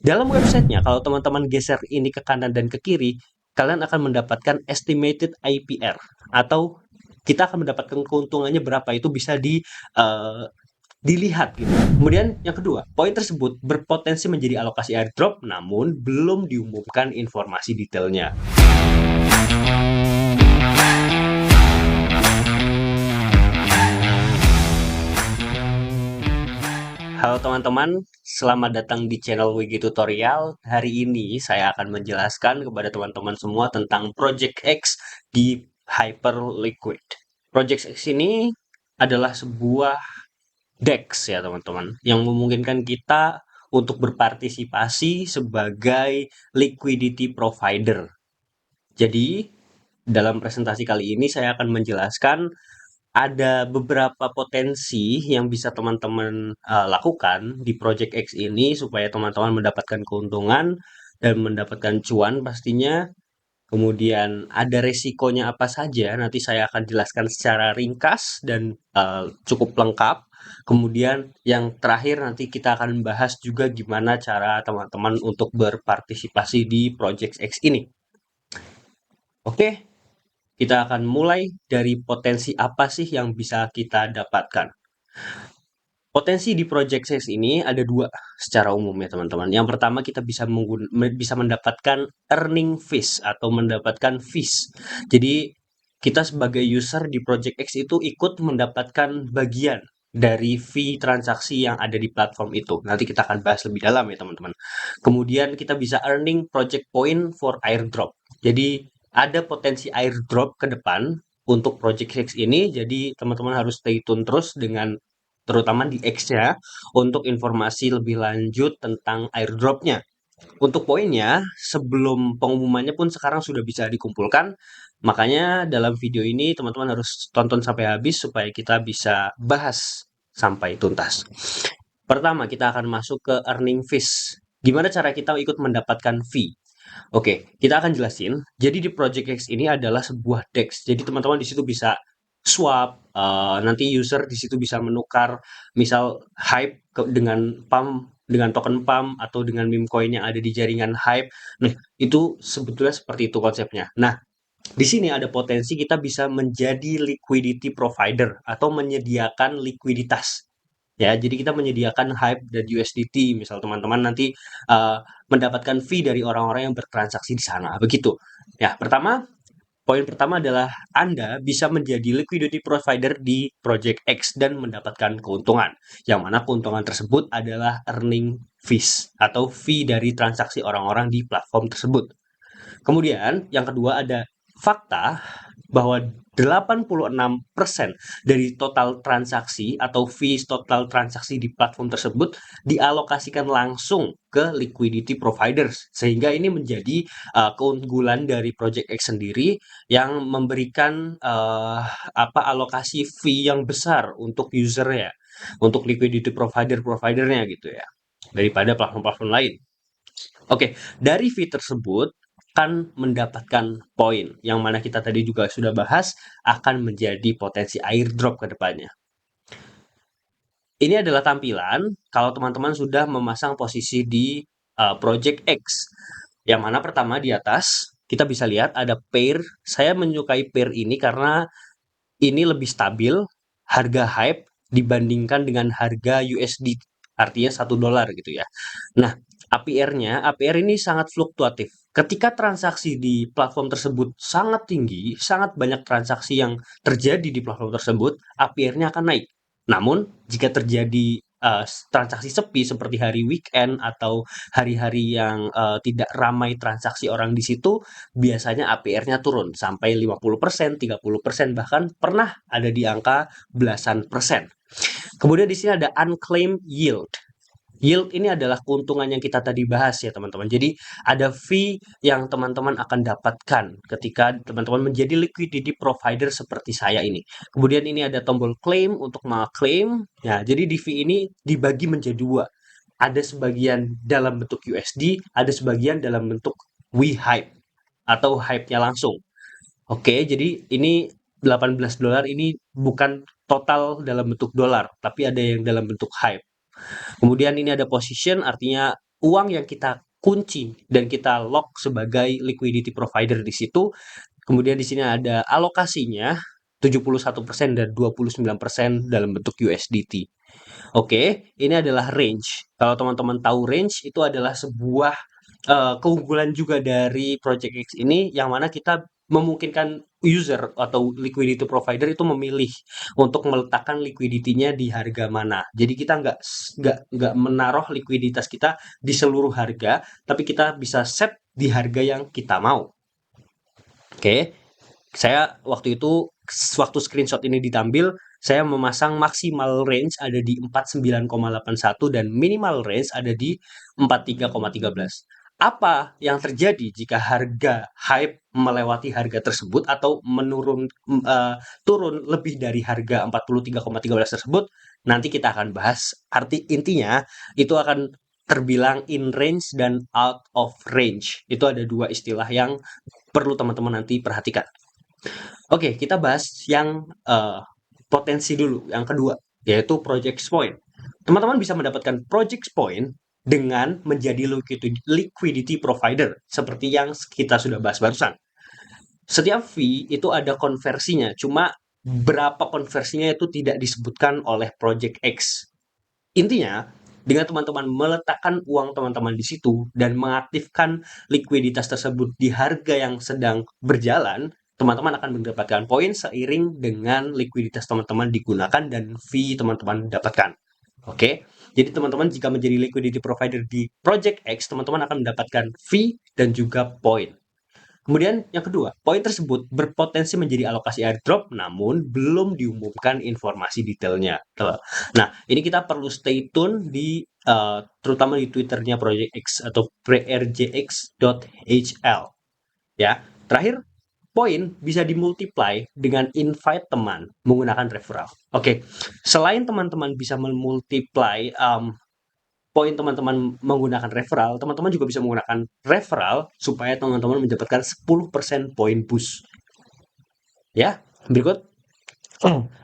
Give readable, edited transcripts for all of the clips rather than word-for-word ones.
Dalam websitenya, kalau teman-teman geser ini ke kanan dan ke kiri, kalian akan mendapatkan estimated IPR atau kita akan mendapatkan keuntungannya berapa itu bisa eh, dilihat gitu. Kemudian yang kedua, poin tersebut berpotensi menjadi alokasi airdrop namun belum diumumkan informasi detailnya. Halo teman-teman, selamat datang di channel Wigi Tutorial. Hari ini saya akan menjelaskan kepada teman-teman semua tentang Project X di Hyperliquid. Project X ini adalah sebuah DEX ya teman-teman, yang memungkinkan kita untuk berpartisipasi sebagai liquidity provider. Jadi, dalam presentasi kali ini saya akan menjelaskan ada beberapa potensi yang bisa teman-teman lakukan di Project X ini supaya teman-teman mendapatkan keuntungan dan mendapatkan cuan pastinya. Kemudian ada resikonya apa saja, nanti saya akan jelaskan secara ringkas dan cukup lengkap. Kemudian yang terakhir nanti kita akan bahas juga gimana cara teman-teman untuk berpartisipasi di Project X ini. Oke, kita akan mulai dari potensi apa sih yang bisa kita dapatkan. Potensi di project sales ini ada dua secara umum ya teman-teman. Yang pertama kita bisa mendapatkan earning fees atau mendapatkan fees. Jadi kita sebagai user di project X itu ikut mendapatkan bagian dari fee transaksi yang ada di platform itu. Nanti kita akan bahas lebih dalam ya teman-teman. Kemudian kita bisa earning project point for airdrop. Jadi ada potensi airdrop ke depan untuk project X ini. Jadi teman-teman harus stay tune terus dengan terutama di X-nya untuk informasi lebih lanjut tentang airdrop-nya. Untuk poinnya, sebelum pengumumannya pun sekarang sudah bisa dikumpulkan. Makanya dalam video ini teman-teman harus tonton sampai habis supaya kita bisa bahas sampai tuntas. Pertama, kita akan masuk ke earning fees. Gimana cara kita ikut mendapatkan fee? Oke, kita akan jelasin. Jadi di Project X ini adalah sebuah DEX. Jadi teman-teman di situ bisa swap, nanti user di situ bisa menukar misal Hype dengan pump, dengan token pump atau dengan meme coin yang ada di jaringan Hype. Nah, itu sebetulnya seperti itu konsepnya. Nah, di sini ada potensi kita bisa menjadi liquidity provider atau menyediakan likuiditas. Ya, jadi kita menyediakan Hype dan USDT, misal teman-teman nanti mendapatkan fee dari orang-orang yang bertransaksi di sana. Begitu. Ya, poin pertama adalah Anda bisa menjadi liquidity provider di Project X dan mendapatkan keuntungan. Yang mana keuntungan tersebut adalah earning fees atau fee dari transaksi orang-orang di platform tersebut. Kemudian yang kedua ada fakta bahwa 86% dari total transaksi atau fees total transaksi di platform tersebut dialokasikan langsung ke liquidity providers sehingga ini menjadi keunggulan dari Project X sendiri yang memberikan alokasi fee yang besar untuk user ya, untuk liquidity providernya gitu ya, daripada platform-platform lain. Oke, dari fee tersebut akan mendapatkan poin, yang mana kita tadi juga sudah bahas akan menjadi potensi airdrop ke depannya. Ini adalah tampilan kalau teman-teman sudah memasang posisi di Project X. Yang mana pertama di atas kita bisa lihat ada pair. Saya menyukai pair ini karena ini lebih stabil harga Hype dibandingkan dengan harga USD, artinya $1 gitu ya. Nah, APR ini sangat fluktuatif. Ketika transaksi di platform tersebut sangat tinggi, sangat banyak transaksi yang terjadi di platform tersebut, APR-nya akan naik. Namun, jika terjadi transaksi sepi seperti hari weekend atau hari-hari yang tidak ramai transaksi orang di situ, biasanya APR-nya turun sampai 50%, 30%, bahkan pernah ada di angka belasan persen. Kemudian di sini ada unclaimed yield. Yield ini adalah keuntungan yang kita tadi bahas ya teman-teman. Jadi ada fee yang teman-teman akan dapatkan ketika teman-teman menjadi liquidity provider seperti saya ini. Kemudian ini ada tombol claim untuk mengklaim. Ya, jadi di fee ini dibagi menjadi dua. Ada sebagian dalam bentuk USD, ada sebagian dalam bentuk WeHype atau hype-nya langsung. Oke, jadi ini $18 ini bukan total dalam bentuk dolar, tapi ada yang dalam bentuk hype. Kemudian ini ada position, artinya uang yang kita kunci dan kita lock sebagai liquidity provider di situ. Kemudian di sini ada alokasinya 71% dan 29% dalam bentuk USDT. Oke, ini adalah range. Kalau teman-teman tahu range, itu adalah sebuah keunggulan juga dari Project X ini, yang mana kita memungkinkan user atau liquidity provider itu memilih untuk meletakkan liquidity-nya di harga mana. Jadi kita nggak menaruh likuiditas kita di seluruh harga, tapi kita bisa set di harga yang kita mau. Oke, saya waktu screenshot ini diambil, saya memasang maximal range ada di 49,81 dan minimal range ada di 43,13. Apa yang terjadi jika harga hype melewati harga tersebut atau turun lebih dari harga 43,13 tersebut? Nanti kita akan bahas. Intinya itu akan terbilang in range dan out of range. Itu ada dua istilah yang perlu teman-teman nanti perhatikan. Oke, kita bahas yang potensi dulu, yang kedua, yaitu project point. Teman-teman bisa mendapatkan project point dengan menjadi liquidity provider, seperti yang kita sudah bahas barusan. Setiap fee itu ada konversinya, cuma berapa konversinya itu tidak disebutkan oleh Project X. Intinya, dengan teman-teman meletakkan uang teman-teman di situ dan mengaktifkan likuiditas tersebut di harga yang sedang berjalan, teman-teman akan mendapatkan poin seiring dengan likuiditas teman-teman digunakan dan fee teman-teman dapatkan. Oke, jadi teman-teman jika menjadi liquidity provider di Project X, teman-teman akan mendapatkan fee dan juga poin. Kemudian yang kedua, poin tersebut berpotensi menjadi alokasi airdrop namun belum diumumkan informasi detailnya. Nah, ini kita perlu stay tune di terutama di Twitternya Project X atau prjx.hl ya. Terakhir, poin bisa dimultiply dengan invite teman menggunakan referral. Oke, selain teman-teman bisa memultiply poin teman-teman menggunakan referral, teman-teman juga bisa menggunakan referral supaya teman-teman mendapatkan 10% poin boost. Ya, berikut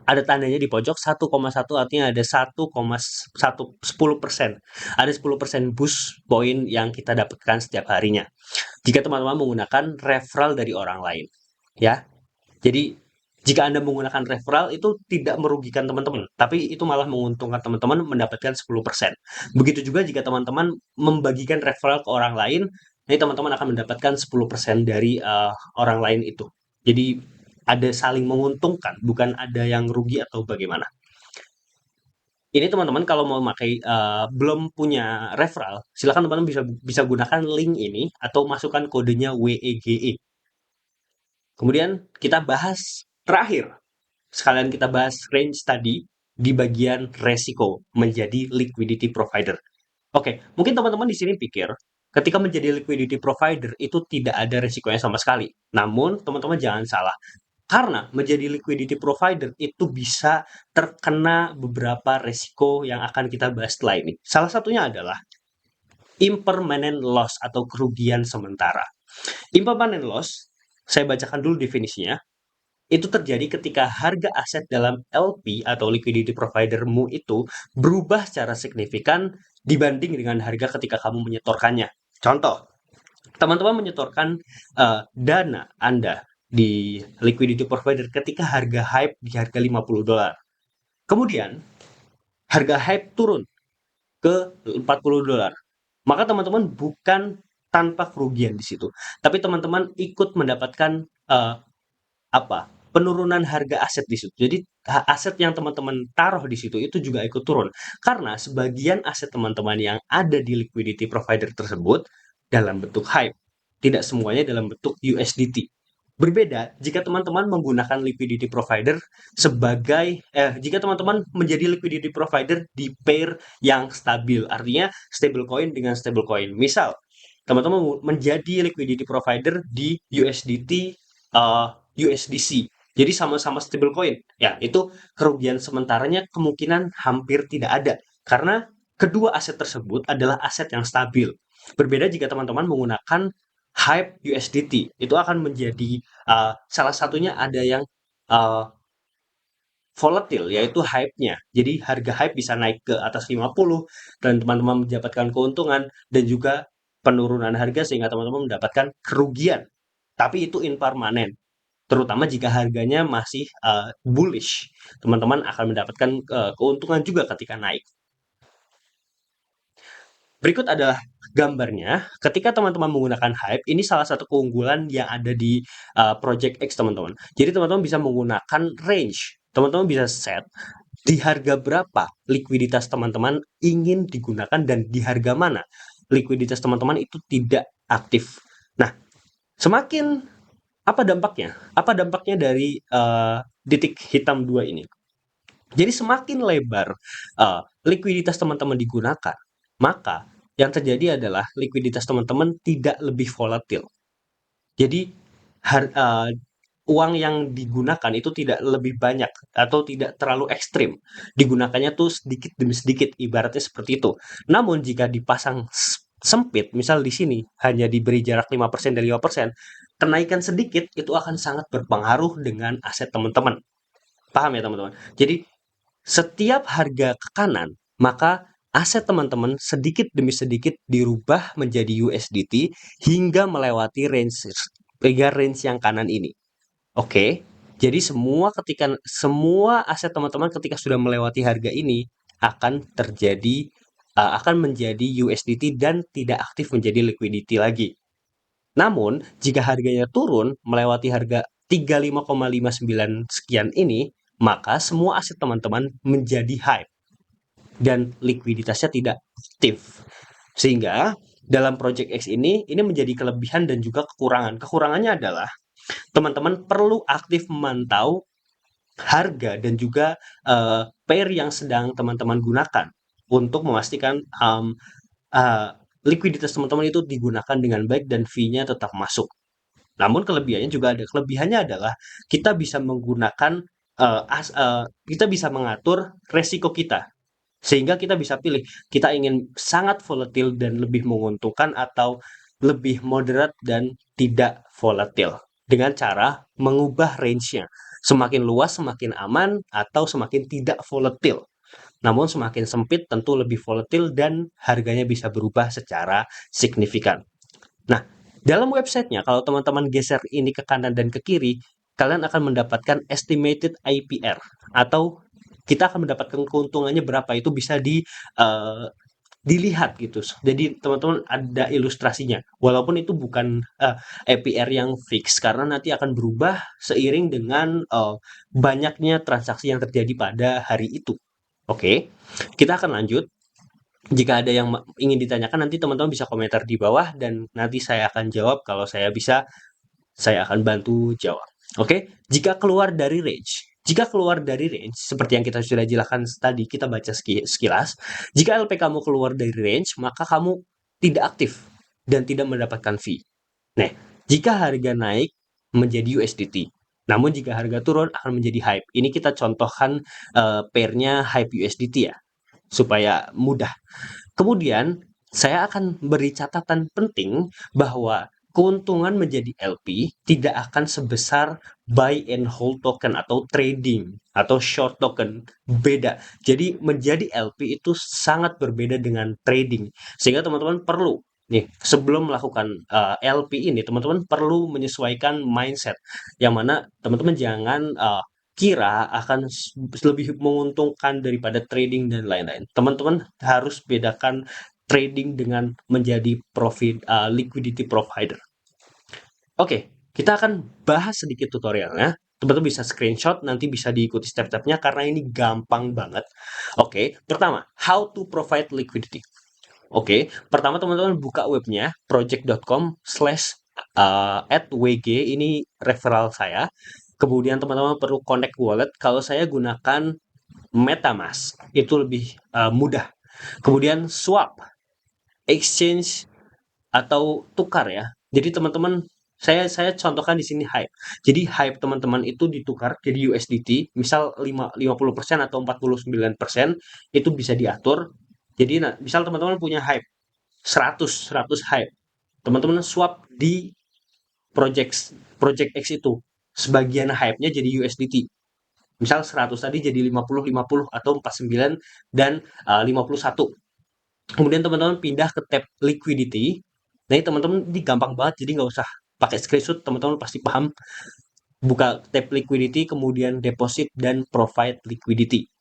ada tandanya di pojok 1,1 artinya ada 10%. Ada 10% boost poin yang kita dapatkan setiap harinya. Jika teman-teman menggunakan referral dari orang lain. Ya, jadi jika Anda menggunakan referral itu tidak merugikan teman-teman, tapi itu malah menguntungkan teman-teman mendapatkan 10%. Begitu juga jika teman-teman membagikan referral ke orang lain, nanti teman-teman akan mendapatkan 10% dari orang lain itu. Jadi ada saling menguntungkan, bukan ada yang rugi atau bagaimana. Ini teman-teman kalau mau pakai belum punya referral, silakan teman-teman bisa bisa gunakan link ini atau masukkan kodenya WEGE. Kemudian kita bahas terakhir, sekalian kita bahas range tadi di bagian resiko menjadi liquidity provider. Oke, mungkin teman-teman di sini pikir ketika menjadi liquidity provider itu tidak ada resikonya sama sekali. Namun, teman-teman jangan salah. Karena menjadi liquidity provider itu bisa terkena beberapa resiko yang akan kita bahas setelah ini. Salah satunya adalah impermanent loss atau kerugian sementara. Impermanent loss, saya bacakan dulu definisinya. Itu terjadi ketika harga aset dalam LP atau liquidity providermu itu berubah secara signifikan dibanding dengan harga ketika kamu menyetorkannya. Contoh, teman-teman menyetorkan dana Anda di liquidity provider ketika harga hype di harga $50. Kemudian harga hype turun ke $40. Maka teman-teman bukan tanpa kerugian di situ, tapi teman-teman ikut mendapatkan apa? Penurunan harga aset di situ. Jadi aset yang teman-teman taruh di situ itu juga ikut turun. Karena sebagian aset teman-teman yang ada di liquidity provider tersebut dalam bentuk hype, tidak semuanya dalam bentuk USDT. Berbeda jika teman-teman menggunakan liquidity provider jika teman-teman menjadi liquidity provider di pair yang stabil, artinya stablecoin dengan stablecoin. Misal, teman-teman menjadi liquidity provider di USDT USDC. Jadi sama-sama stablecoin. Ya, itu kerugian sementaranya kemungkinan hampir tidak ada. Karena kedua aset tersebut adalah aset yang stabil. Berbeda jika teman-teman menggunakan Hype USDT. Itu akan menjadi salah satunya ada yang uh, volatil, yaitu hype-nya. Jadi harga hype bisa naik ke atas 50 dan teman-teman mendapatkan keuntungan dan juga penurunan harga sehingga teman-teman mendapatkan kerugian. Tapi itu impermanen. Terutama jika harganya masih bullish, teman-teman akan mendapatkan keuntungan juga ketika naik. Berikut adalah gambarnya. Ketika teman-teman menggunakan Hype, ini salah satu keunggulan yang ada di Project X, teman-teman. Jadi teman-teman bisa menggunakan range. Teman-teman bisa set di harga berapa likuiditas teman-teman ingin digunakan dan di harga mana likuiditas teman-teman itu tidak aktif. Nah, semakin apa dampaknya? Apa dampaknya dari titik hitam dua ini? Jadi semakin lebar likuiditas teman-teman digunakan, maka yang terjadi adalah likuiditas teman-teman tidak lebih volatil. Jadi har- uh, uang yang digunakan itu tidak lebih banyak atau tidak terlalu ekstrim. Digunakannya tuh sedikit demi sedikit, ibaratnya seperti itu. Namun jika dipasang sempit, misal di sini hanya diberi jarak 5% dan 5%, kenaikan sedikit itu akan sangat berpengaruh dengan aset teman-teman. Paham ya teman-teman? Jadi setiap harga ke kanan, maka aset teman-teman sedikit demi sedikit dirubah menjadi USDT hingga melewati range yang kanan ini. Oke. Jadi semua aset teman-teman ketika sudah melewati harga ini akan akan menjadi USDT dan tidak aktif menjadi liquidity lagi. Namun, jika harganya turun melewati harga 35,59 sekian ini, maka semua aset teman-teman menjadi hype dan likuiditasnya tidak aktif. Sehingga dalam Project X ini menjadi kelebihan dan juga kekurangan. Kekurangannya adalah teman-teman perlu aktif memantau harga dan juga pair yang sedang teman-teman gunakan untuk memastikan likuiditas teman-teman itu digunakan dengan baik dan fee-nya tetap masuk. Namun kelebihannya juga ada. Kelebihannya adalah kita bisa menggunakan kita bisa mengatur resiko kita. Sehingga kita bisa pilih, kita ingin sangat volatil dan lebih menguntungkan atau lebih moderate dan tidak volatil. Dengan cara mengubah range-nya. Semakin luas semakin aman atau semakin tidak volatil. Namun semakin sempit tentu lebih volatil dan harganya bisa berubah secara signifikan. Nah, dalam websitenya, kalau teman-teman geser ini ke kanan dan ke kiri, kalian akan mendapatkan estimated IPR atau kita akan mendapatkan keuntungannya berapa itu bisa dilihat gitu. Jadi teman-teman ada ilustrasinya. Walaupun itu bukan APR yang fix karena nanti akan berubah seiring dengan banyaknya transaksi yang terjadi pada hari itu. Oke, kita akan lanjut. Jika ada yang ingin ditanyakan nanti teman-teman bisa komentar di bawah dan nanti saya akan jawab kalau saya bisa, saya akan bantu jawab. Oke, jika keluar dari range, seperti yang kita sudah jelaskan tadi, kita baca sekilas, jika LP kamu keluar dari range, maka kamu tidak aktif dan tidak mendapatkan fee. Nah, jika harga naik menjadi USDT, namun jika harga turun akan menjadi hype. Ini kita contohkan pairnya hype USDT ya, supaya mudah. Kemudian, saya akan beri catatan penting bahwa keuntungan menjadi LP tidak akan sebesar buy and hold token atau trading atau short token. Beda. Jadi menjadi LP itu sangat berbeda dengan trading. Sehingga teman-teman perlu nih sebelum melakukan LP ini teman-teman perlu menyesuaikan mindset yang mana teman-teman jangan kira akan lebih menguntungkan daripada trading dan lain-lain. Teman-teman harus bedakan trading dengan menjadi liquidity provider. Oke, kita akan bahas sedikit tutorialnya. Teman-teman bisa screenshot, nanti bisa diikuti step-stepnya karena ini gampang banget. Oke, pertama, how to provide liquidity. Oke, pertama teman-teman buka webnya project.com/@wg, ini referral saya. Kemudian teman-teman perlu connect wallet. Kalau saya gunakan MetaMask, itu lebih mudah. Kemudian swap, exchange atau tukar ya. Jadi teman-teman saya contohkan di sini Hype. Jadi Hype teman-teman itu ditukar jadi USDT, misal 50% atau 49% itu bisa diatur. Jadi misal teman-teman punya Hype 100 Hype. Teman-teman swap di project project X itu. Sebagian hype-nya jadi USDT. Misal 100 tadi jadi 50 atau 49 dan 51. Kemudian teman-teman pindah ke tab liquidity. Nah, ini teman-teman ini gampang banget, jadi nggak usah pakai screenshot, teman-teman pasti paham. Buka tab liquidity, kemudian deposit dan provide liquidity.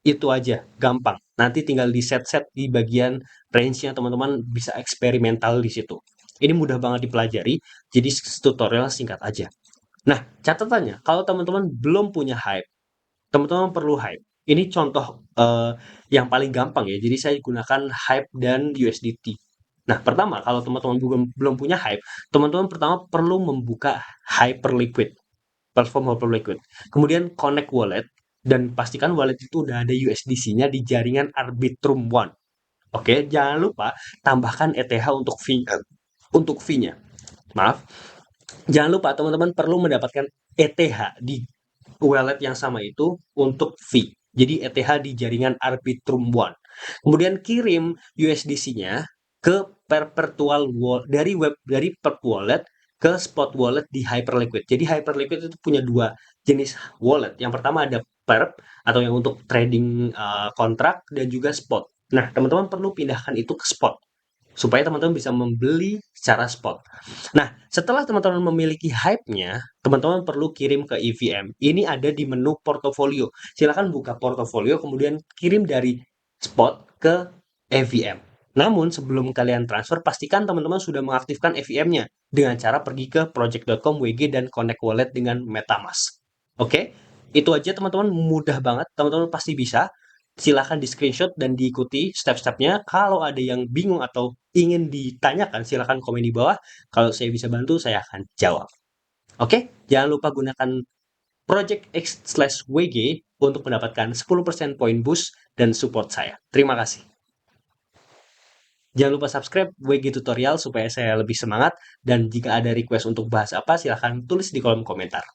Itu aja, gampang. Nanti tinggal di set-set di bagian range-nya, teman-teman bisa eksperimental di situ. Ini mudah banget dipelajari, jadi tutorial singkat aja. Nah, catatannya, kalau teman-teman belum punya Hype, teman-teman perlu Hype. Ini contoh yang paling gampang ya. Jadi saya gunakan Hype dan USDT. Nah, pertama, kalau teman-teman belum punya Hype, teman-teman pertama perlu membuka Hyperliquid, platform Hyperliquid. Kemudian connect wallet dan pastikan wallet itu udah ada USDC-nya di jaringan Arbitrum One. Oke, jangan lupa tambahkan ETH untuk fee-nya. Maaf, jangan lupa teman-teman perlu mendapatkan ETH di wallet yang sama itu untuk fee. Jadi ETH di jaringan Arbitrum One. Kemudian kirim USDC-nya ke perpetual wallet dari perp wallet ke spot wallet di Hyperliquid. Jadi Hyperliquid itu punya dua jenis wallet. Yang pertama ada perp atau yang untuk trading kontrak dan juga spot. Nah, teman-teman perlu pindahkan itu ke spot supaya teman-teman bisa membeli secara spot. Nah, setelah teman-teman memiliki hype-nya, teman-teman perlu kirim ke EVM. Ini ada di menu portofolio. Silakan buka portofolio, kemudian kirim dari spot ke EVM. Namun, sebelum kalian transfer, pastikan teman-teman sudah mengaktifkan EVM-nya dengan cara pergi ke project.com WG dan connect wallet dengan MetaMask. Oke, itu aja teman-teman, mudah banget. Teman-teman pasti bisa. Silahkan di screenshot dan diikuti step-stepnya. Kalau ada yang bingung atau ingin ditanyakan, silahkan komen di bawah. Kalau saya bisa bantu, saya akan jawab. Oke, jangan lupa gunakan Project X/WG untuk mendapatkan 10% poin boost dan support saya. Terima kasih. Jangan lupa subscribe WG Tutorial supaya saya lebih semangat. Dan jika ada request untuk bahas apa, silahkan tulis di kolom komentar.